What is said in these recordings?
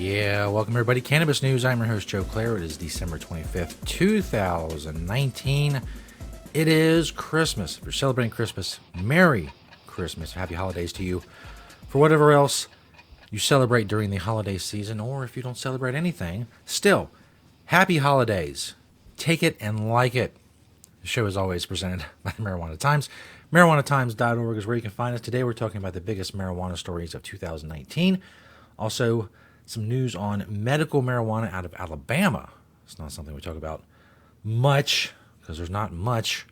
Yeah, welcome everybody. Cannabis News. I'm your host, Joe Klare. It is December 25th, 2019. It is Christmas. If you're celebrating Christmas, Merry Christmas. Happy holidays to you. For whatever else you celebrate during the holiday season, or if you don't celebrate anything, still, happy holidays. Take it and like it. The show is always presented by the Marijuana Times. MarijuanaTimes.org is where you can find us. Today we're talking about the biggest marijuana stories of 2019. Also, some news on medical marijuana out of Alabama. It's not something we talk about much because there's not much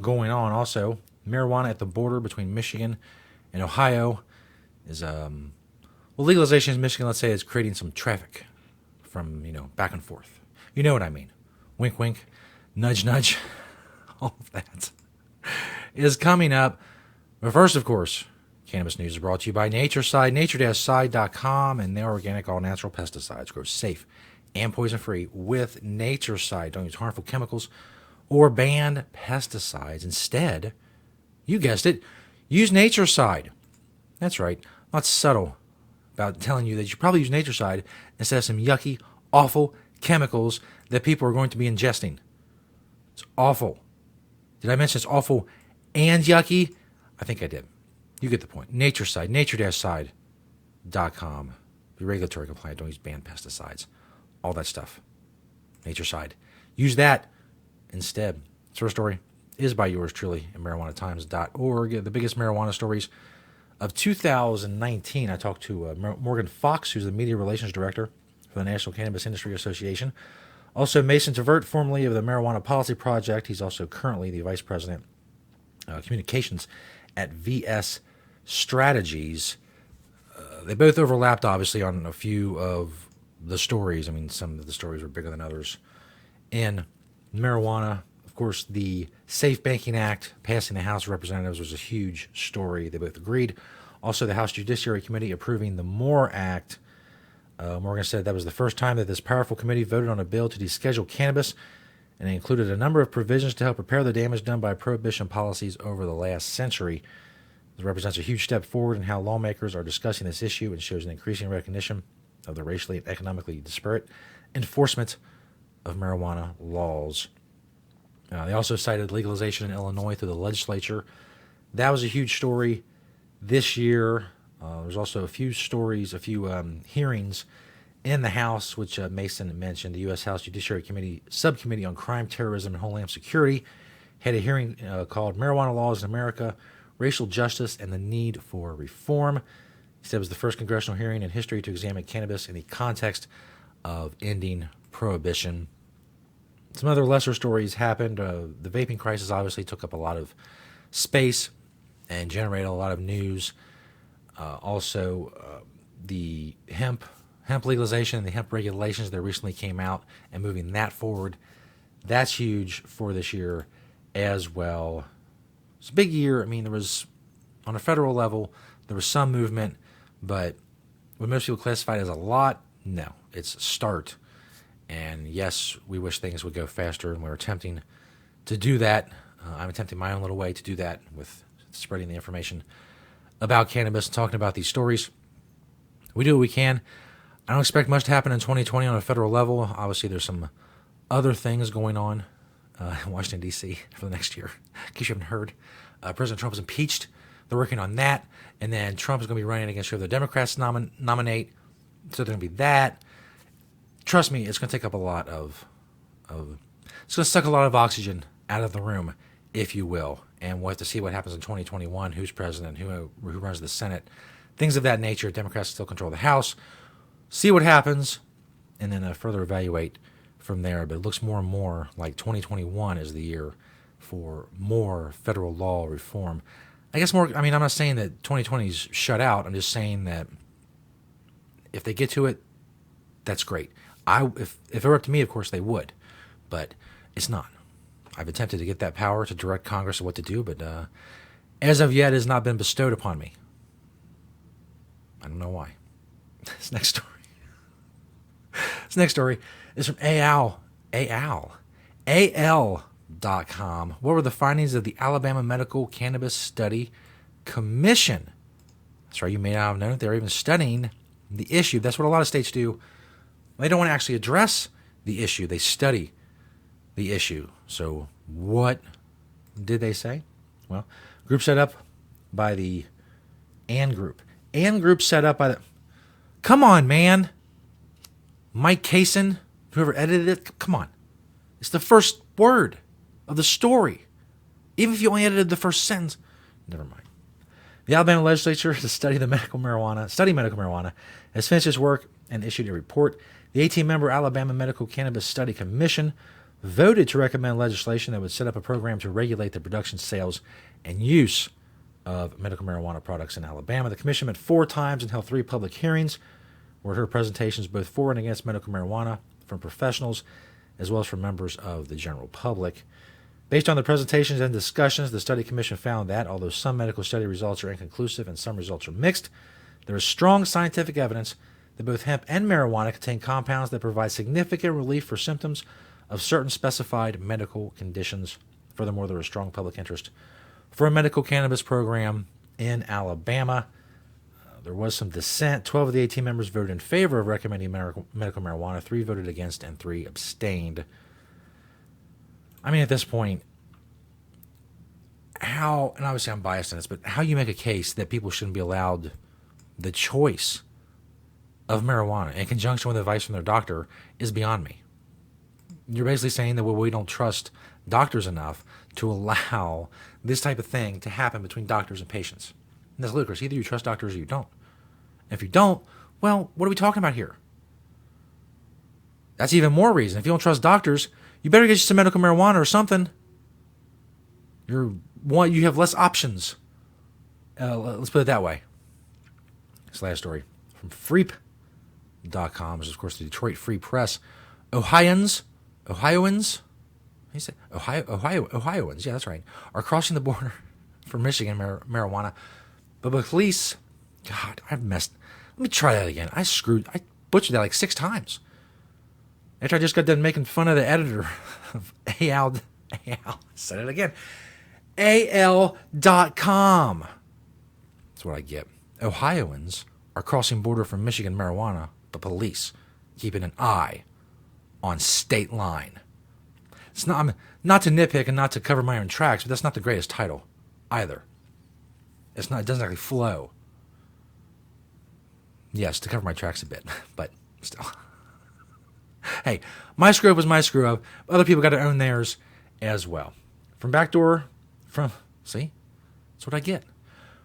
going on. Also, marijuana at the border between Michigan and Ohio is, legalization in Michigan, let's say, is creating some traffic from, back and forth. You know what I mean. Wink, wink, nudge, nudge. All of that is coming up. But first, of course, Cannabis News is brought to you by NatureSide, nature-side.com, and their organic, all-natural pesticides grow safe and poison-free with NatureSide. Don't use harmful chemicals or banned pesticides. Instead, you guessed it, use NatureSide. That's right. I'm not subtle about telling you that you should probably use NatureSide instead of some yucky, awful chemicals that people are going to be ingesting. It's awful. Did I mention it's awful and yucky? I think I did. You get the point. NatureSide, nature-side.com. Be regulatory compliant. Don't use banned pesticides. All that stuff. NatureSide. Use that instead. This story is by yours truly at MarijuanaTimes.org. The biggest marijuana stories of 2019. I talked to Morgan Fox, who's the Media Relations Director for the National Cannabis Industry Association. Also, Mason Tvert, formerly of the Marijuana Policy Project. He's also currently the Vice President Communications at VS Strategies. They both overlapped, obviously, on a few of the stories. I mean, some of the stories were bigger than others. In marijuana, of course, the Safe Banking Act passing the House of Representatives was a huge story. They both agreed. Also, the House Judiciary Committee approving the MORE Act. Morgan said that was the first time that this powerful committee voted on a bill to deschedule cannabis, and it included a number of provisions to help repair the damage done by prohibition policies over the last century. This represents a huge step forward in how lawmakers are discussing this issue and shows an increasing recognition of the racially and economically disparate enforcement of marijuana laws. They also cited legalization in Illinois through the legislature. That was a huge story this year. There's also a few hearings in the House, which Mason mentioned. The U.S. House Judiciary Committee Subcommittee on Crime, Terrorism, and Homeland Security had a hearing called Marijuana Laws in America, Racial Justice, and the Need for Reform. He said it was the first congressional hearing in history to examine cannabis in the context of ending prohibition. Some other lesser stories happened. The vaping crisis obviously took up a lot of space and generated a lot of news. The hemp legalization and the hemp regulations that recently came out and moving that forward, that's huge for this year as well. It's a big year. I mean, there was, on a federal level, there was some movement, but what most people classified as a lot, no, it's a start. And yes, we wish things would go faster, and we're attempting to do that. I'm attempting my own little way to do that with spreading the information about cannabis and talking about these stories. We do what we can. I don't expect much to happen in 2020 on a federal level. Obviously, there's some other things going on in Washington, D.C. for the next year. In case you haven't heard, President Trump is impeached. They're working on that. And then Trump is going to be running against whoever the Democrats nominate. So there's going to be that. Trust me, it's going to take up a lot of it's going to suck a lot of oxygen out of the room, if you will. And we'll have to see what happens in 2021, who's president, who runs the Senate, things of that nature. Democrats still control the House. See what happens, and then further evaluate from there. But it looks more and more like 2021 is the year for more federal law reform. I guess more, I'm not saying that 2020 is shut out. I'm just saying that if they get to it, that's great. If it were up to me, of course they would, but it's not. I've attempted to get that power to direct Congress on what to do, but as of yet, it has not been bestowed upon me. I don't know why. This next story is from AL.com. What were the findings of the Alabama Medical Cannabis Study Commission? That's right, you may not have known it. They're even studying the issue. That's what a lot of states do. They don't want to actually address the issue. They study the issue. So what did they say? Well, group set up by the AND group. AND group set up by the... Come on, man. Mike Kaysen, whoever edited it, come on. It's the first word of the story. Even if you only edited the first sentence, never mind. The Alabama legislature to study medical marijuana, has finished its work and issued a report. The 18-member Alabama Medical Cannabis Study Commission voted to recommend legislation that would set up a program to regulate the production, sales, and use of medical marijuana products in Alabama. The commission met 4 times and held 3 public hearings, where it heard presentations both for and against medical marijuana from professionals as well as from members of the general public. Based on the presentations and discussions, the study commission found that, although some medical study results are inconclusive and some results are mixed, there is strong scientific evidence that both hemp and marijuana contain compounds that provide significant relief for symptoms of certain specified medical conditions. Furthermore, there is strong public interest for a medical cannabis program in Alabama. There was some dissent. 12 of the 18 members voted in favor of recommending medical marijuana. 3 voted against and 3 abstained. I mean, at this point, how, and obviously I'm biased in this, but how you make a case that people shouldn't be allowed the choice of marijuana in conjunction with advice from their doctor is beyond me. You're basically saying that, well, we don't trust doctors enough to allow this type of thing to happen between doctors and patients. And that's ludicrous. Either you trust doctors or you don't. And if you don't, well, what are we talking about here? That's even more reason. If you don't trust doctors, you better get you some medical marijuana or something. You have less options. Let's put it that way. This last story from Freep.com, which is, of course, the Detroit Free Press. Ohioans, Ohioans, yeah, that's right, are crossing the border for Michigan marijuana. But police, God, Let me try that again. I butchered that like 6 times. After I just got done making fun of the editor of said it again, AL.com. That's what I get. Ohioans are crossing border from Michigan marijuana, but police keeping an eye on state line. It's not to nitpick and not to cover my own tracks, but that's not the greatest title either. It doesn't actually flow. Yes, to cover my tracks a bit, but still. Hey, my screw up was my screw up. Other people got to own theirs as well. See? That's what I get.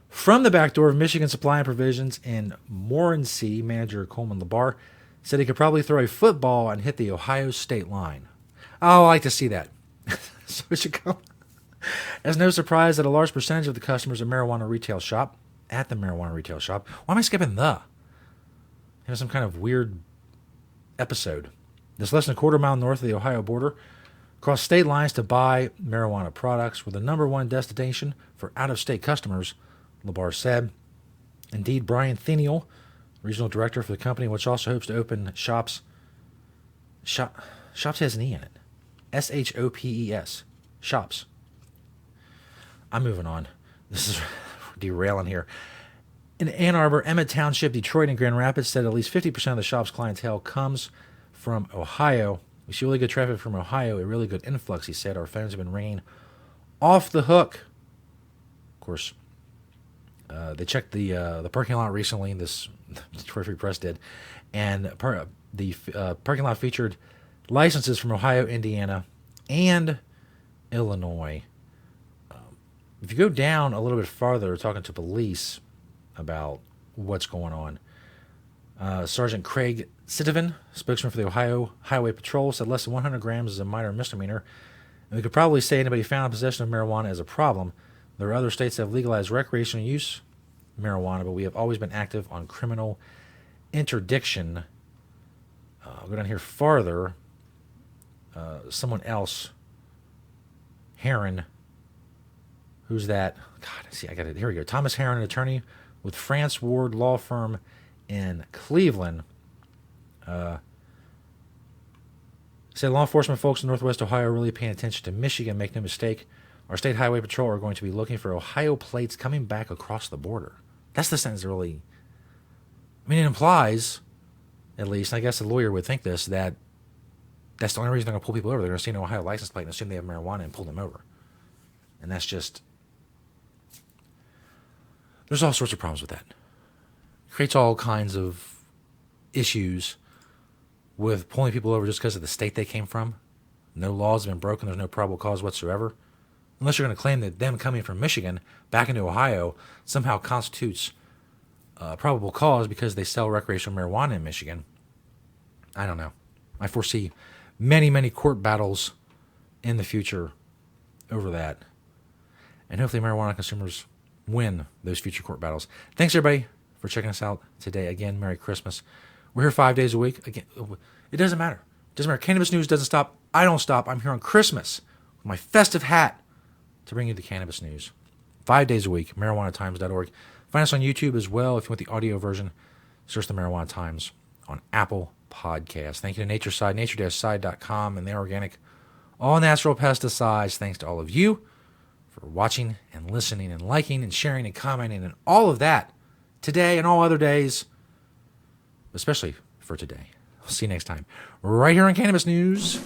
From the back door of Michigan Supply and Provisions in Morency, manager Coleman Labar said he could probably throw a football and hit the Ohio state line. Oh, I like to see that. So it should go. It's no surprise that a large percentage of the customers at the marijuana retail shop, why am I skipping the? It was some kind of weird episode. This less than a quarter mile north of the Ohio border, cross state lines to buy marijuana products, were the number one destination for out-of-state customers, Labar said. Indeed, Brian Theniel, regional director for the company, which also hopes to open shops has an E in it. SHOPES. Shops. I'm moving on. This is derailing here. In Ann Arbor, Emmett Township, Detroit, and Grand Rapids said at least 50% of the shop's clientele comes from Ohio. We see really good traffic from Ohio, a really good influx, he said. Our phones have been ringing off the hook. Of course, they checked the parking lot recently, this Detroit Free Press did, and the parking lot featured licenses from Ohio, Indiana, and Illinois. If you go down a little bit farther, talking to police about what's going on, Sergeant Craig Sitovin, spokesman for the Ohio Highway Patrol, said less than 100 grams is a minor misdemeanor, and we could probably say anybody found in possession of marijuana is a problem. There are other states that have legalized recreational use marijuana, but we have always been active on criminal interdiction. I'll go down here farther. Someone else, Heron. Who's that? God, see, I got it. Here we go. Thomas Heron, an attorney with France Ward Law Firm in Cleveland, said law enforcement folks in Northwest Ohio are really paying attention to Michigan. Make no mistake, our state highway patrol are going to be looking for Ohio plates coming back across the border. That's the sentence that really I mean, it implies, at least, I guess a lawyer would think this, that that's the only reason they're going to pull people over. They're going to see an Ohio license plate and assume they have marijuana and pull them over. And that's just... There's all sorts of problems with that. It creates all kinds of issues with pulling people over just because of the state they came from. No laws have been broken. There's no probable cause whatsoever. Unless you're going to claim that them coming from Michigan back into Ohio somehow constitutes probable cause because they sell recreational marijuana in Michigan. I don't know. I foresee many, many court battles in the future over that. And hopefully marijuana consumers win those future court battles. Thanks, everybody, for checking us out today. Again, Merry Christmas. We're here 5 days a week. Again, it doesn't matter. It doesn't matter. Cannabis news doesn't stop. I don't stop. I'm here on Christmas with my festive hat to bring you the cannabis news. 5 days a week, marijuanatimes.org. Find us on YouTube as well. If you want the audio version, search the Marijuana Times on Apple Podcasts. Thank you to Natureside, nature-side.com, and their organic, all-natural pesticides. Thanks to all of you for watching and listening and liking and sharing and commenting and all of that today and all other days, especially for today. We'll see you next time right here on Cannabis News.